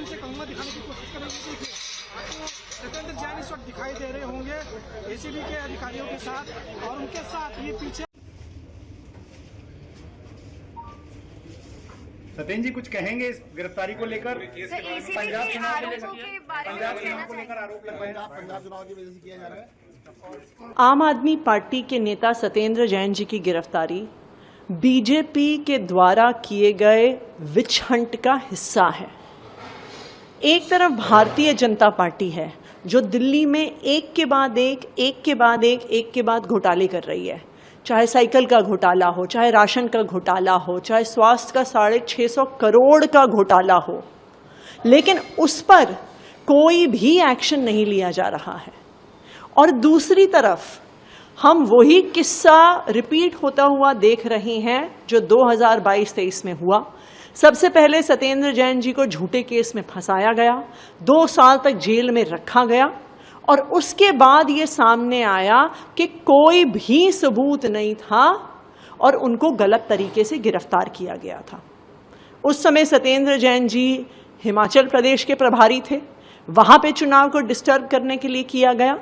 से कहूँगा दिखाने की कोशिश करेंगे। देखिए आपको सत्येंद्र जैन इस वक्त दिखाई दे रहे होंगे एसीबी के अधिकारियों के साथ, और उनके साथ ये पीछे सत्येंद्र जी कुछ कहेंगे इस गिरफ्तारी को लेकर? पंजाब चुनाव को लेकर आरोप लगाए पंजाब चुनाव की वजह से किया जा रहा है। आम आदमी पार्टी के नेता सत्येंद्र जैन जी की गिरफ्तारी बीजेपी के द्वारा किए गए विच हंट का हिस्सा है। एक तरफ भारतीय जनता पार्टी है जो दिल्ली में एक के बाद एक घोटाले कर रही है, चाहे साइकिल का घोटाला हो, चाहे राशन का घोटाला हो, चाहे स्वास्थ्य का 650 करोड़ का घोटाला हो, लेकिन उस पर कोई भी एक्शन नहीं लिया जा रहा है। और दूसरी तरफ हम वही किस्सा रिपीट होता हुआ देख रहे हैं जो 2022-23 में हुआ। सबसे पहले सत्येंद्र जैन जी को झूठे केस में फंसाया गया, 2 साल तक जेल में रखा गया, और उसके बाद ये सामने आया कि कोई भी सबूत नहीं था और उनको गलत तरीके से गिरफ्तार किया गया था। उस समय सत्येंद्र जैन जी हिमाचल प्रदेश के प्रभारी थे, वहां पे चुनाव को डिस्टर्ब करने के लिए किया गया,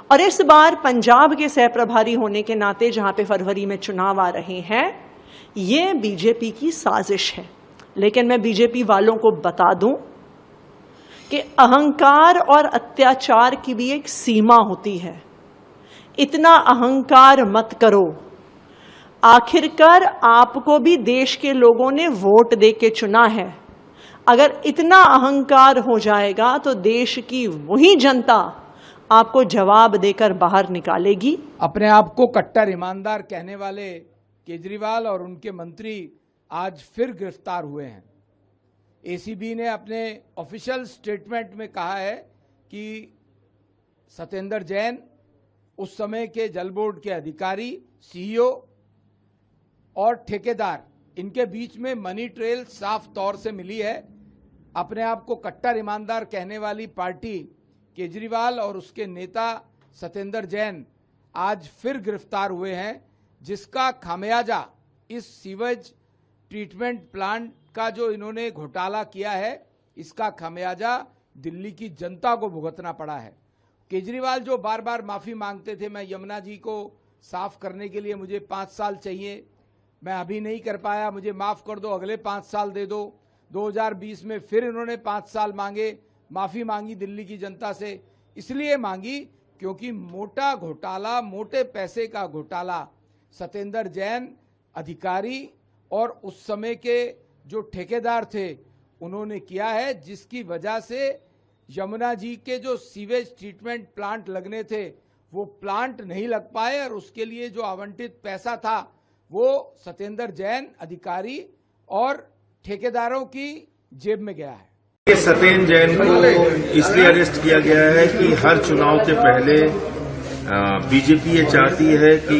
और इस बार पंजाब के सह प्रभारी होने के नाते जहां पे फरवरी में चुनाव आ रहे हैं, ये बीजेपी की साजिश है। लेकिन मैं बीजेपी वालों को बता दूं कि अहंकार और अत्याचार की भी एक सीमा होती है। इतना अहंकार मत करो। आखिरकार आपको भी देश के लोगों ने वोट दे के चुना है। अगर इतना अहंकार हो जाएगा तो देश की वही जनता आपको जवाब देकर बाहर निकालेगी। अपने आप को कट्टर ईमानदार कहने वाले केजरीवाल और उनके मंत्री आज फिर गिरफ्तार हुए हैं। एसीबी ने अपने ऑफिशियल स्टेटमेंट में कहा है कि सत्येंद्र जैन उस समय के जल बोर्ड के अधिकारी, सीईओ और ठेकेदार, इनके बीच में मनी ट्रेल साफ तौर से मिली है। अपने आप को कट्टर ईमानदार कहने वाली पार्टी केजरीवाल और उसके नेता सत्येंद्र जैन आज फिर गिरफ्तार हुए हैं, जिसका खामियाजा इस सीवेज ट्रीटमेंट प्लांट का जो इन्होंने घोटाला किया है, इसका खामियाजा दिल्ली की जनता को भुगतना पड़ा है। केजरीवाल जो बार बार माफी मांगते थे, मैं यमुना जी को साफ करने के लिए मुझे 5 साल चाहिए, मैं अभी नहीं कर पाया, मुझे माफ कर दो, अगले 5 साल दे दो। 2020 में फिर इन्होंने 5 साल मांगे, माफी मांगी दिल्ली की जनता से। इसलिए मांगी क्योंकि मोटा घोटाला, मोटे पैसे का घोटाला सत्येंद्र जैन अधिकारी और उस समय के जो ठेकेदार थे उन्होंने किया है, जिसकी वजह से यमुना जी के जो सीवेज ट्रीटमेंट प्लांट लगने थे वो प्लांट नहीं लग पाए, और उसके लिए जो आवंटित पैसा था वो सत्येंद्र जैन अधिकारी और ठेकेदारों की जेब में गया है। सत्येंद्र जैन को इसलिए अरेस्ट किया गया है कि हर चुनाव के पहले बीजेपी ये चाहती है कि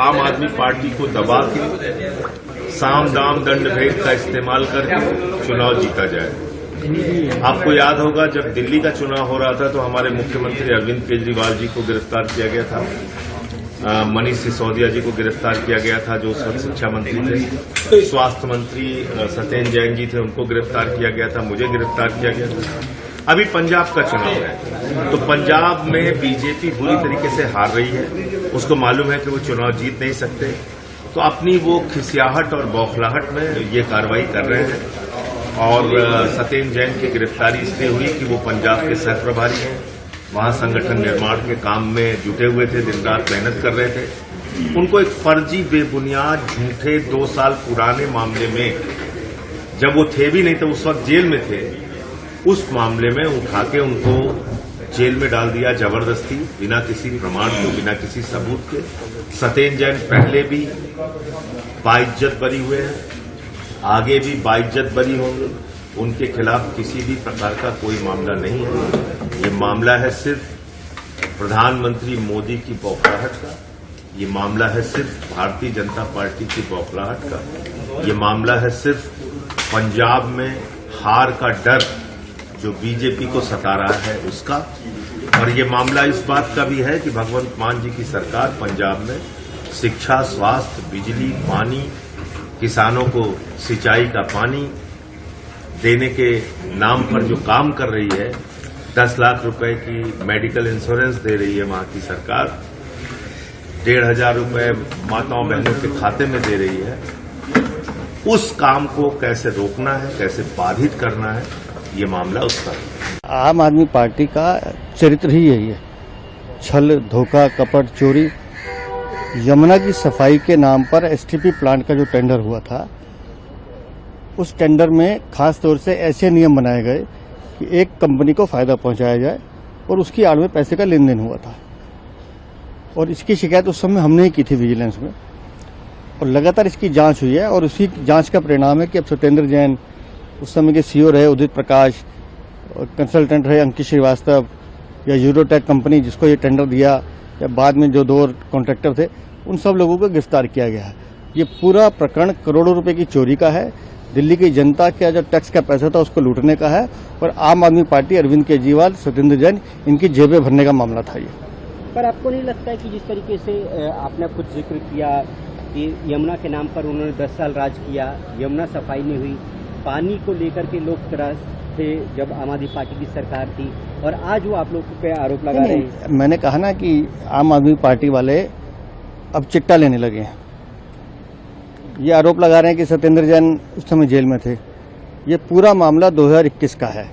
आम आदमी पार्टी को दबा के साम दाम दंड भेद का इस्तेमाल करके चुनाव जीता जाए। आपको याद होगा जब दिल्ली का चुनाव हो रहा था तो हमारे मुख्यमंत्री अरविंद केजरीवाल जी को गिरफ्तार किया गया था, मनीष सिसोदिया जी को गिरफ्तार किया गया था जो उस वक्त शिक्षा मंत्री थे, स्वास्थ्य मंत्री सत्येंद्र जैन जी थे, उनको गिरफ्तार किया गया था, मुझे गिरफ्तार किया गया था। अभी पंजाब का चुनाव है तो पंजाब में बीजेपी बुरी तरीके से हार रही है, उसको मालूम है कि वो चुनाव जीत नहीं सकते, तो अपनी वो खिसियाहट और बौखलाहट में ये कार्रवाई कर रहे हैं। और सत्येंद्र जैन की गिरफ्तारी इसलिए हुई कि वो पंजाब के सह प्रभारी हैं, वहां संगठन निर्माण के काम में जुटे हुए थे, दिन रात मेहनत कर रहे थे। उनको एक फर्जी बेबुनियाद झूठे 2 साल पुराने मामले में, जब वो थे भी नहीं तो उस वक्त जेल में थे, उस मामले में उठा के उनको जेल में डाल दिया जबरदस्ती, बिना किसी प्रमाण के, बिना किसी सबूत के। सत्येंद्र जैन पहले भी बाइज्जत बरी हुए हैं, आगे भी बाइज्जत बरी होंगे, उनके खिलाफ किसी भी प्रकार का कोई मामला नहीं है। ये मामला है सिर्फ प्रधानमंत्री मोदी की बौखलाहट का, ये मामला है सिर्फ भारतीय जनता पार्टी की बौखलाहट का, ये मामला है सिर्फ पंजाब में हार का डर जो बीजेपी को सता रहा है उसका, और ये मामला इस बात का भी है कि भगवंत मान जी की सरकार पंजाब में शिक्षा, स्वास्थ्य, बिजली, पानी किसानों को सिंचाई का पानी देने के नाम पर जो काम कर रही है, 10 लाख रुपए की मेडिकल इंश्योरेंस दे रही है वहां की सरकार, 1,500 रुपए माताओं बहनों के खाते में दे रही है। उस काम को कैसे रोकना है, कैसे बाधित करना है, ये मामला उसका है। आम आदमी पार्टी का चरित्र ही यही है, छल, धोखा, कपट, चोरी। यमुना की सफाई के नाम पर एसटीपी प्लांट का जो टेंडर हुआ था, उस टेंडर में खास तौर से ऐसे नियम बनाए गए कि एक कंपनी को फायदा पहुंचाया जाए और उसकी आड़ में पैसे का लेन देन हुआ था। और इसकी शिकायत उस समय हमने ही की थी विजिलेंस में, और लगातार इसकी जांच हुई है। और उसी जांच का परिणाम है कि अब सत्येंद्र जैन, उस समय के सीईओ रहे उदित प्रकाश, और कंसल्टेंट रहे अंकित श्रीवास्तव, या यूरोटेक कंपनी जिसको ये टेंडर दिया, या बाद में जो 2 कॉन्ट्रैक्टर थे, उन सब लोगों को गिरफ्तार किया गया है। ये पूरा प्रकरण करोड़ों रुपए की चोरी का है, दिल्ली की जनता का जो टैक्स का पैसा था उसको लूटने का है, और आम आदमी पार्टी, अरविंद केजरीवाल, सत्येंद्र जैन, इनकी जेबें भरने का मामला था ये। पर आपको नहीं लगता है कि जिस तरीके से आपने कुछ जिक्र किया कि यमुना के नाम पर उन्होंने 10 साल राज किया, यमुना सफाई नहीं हुई, पानी को लेकर के लोग त्रस्त थे जब आम आदमी पार्टी की सरकार थी, और आज वो आप लोगों पे आरोप लगा रहे हैं? मैंने कहा ना कि आम आदमी पार्टी वाले अब चिट्टा लेने लगे हैं। ये आरोप लगा रहे हैं कि सत्येंद्र जैन उस समय जेल में थे। ये पूरा मामला 2021 का है,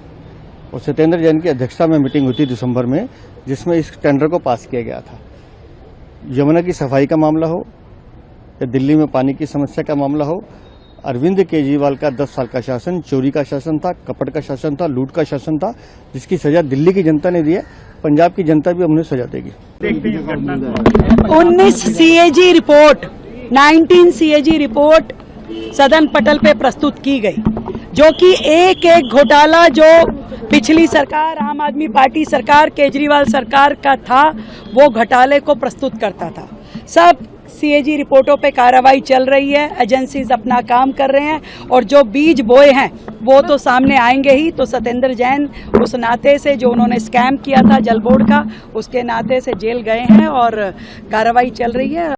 और सत्येंद्र जैन की अध्यक्षता में मीटिंग हुई थी दिसंबर में, जिसमें इस टेंडर को पास किया गया था। यमुना की सफाई का मामला हो या दिल्ली में पानी की समस्या का मामला हो, अरविंद केजरीवाल का 10 साल का शासन चोरी का शासन था, कपट का शासन था, लूट का शासन था, जिसकी सजा दिल्ली की जनता ने दी है। पंजाब की जनता भी उन्हें सजा देगी। 19 सीएजी रिपोर्ट, 19 सीएजी रिपोर्ट सदन पटल पे प्रस्तुत की गई, जो कि एक एक घोटाला जो पिछली सरकार, आम आदमी पार्टी सरकार, केजरीवाल सरकार का था, वो घोटाले को प्रस्तुत करता था। सब सीएजी रिपोर्टों पे कार्रवाई चल रही है, एजेंसीज अपना काम कर रहे हैं, और जो बीज बोए हैं वो तो सामने आएंगे ही। तो सत्येंद्र जैन उस नाते से, जो उन्होंने स्कैम किया था जल बोर्ड का, उसके नाते से जेल गए हैं और कार्रवाई चल रही है।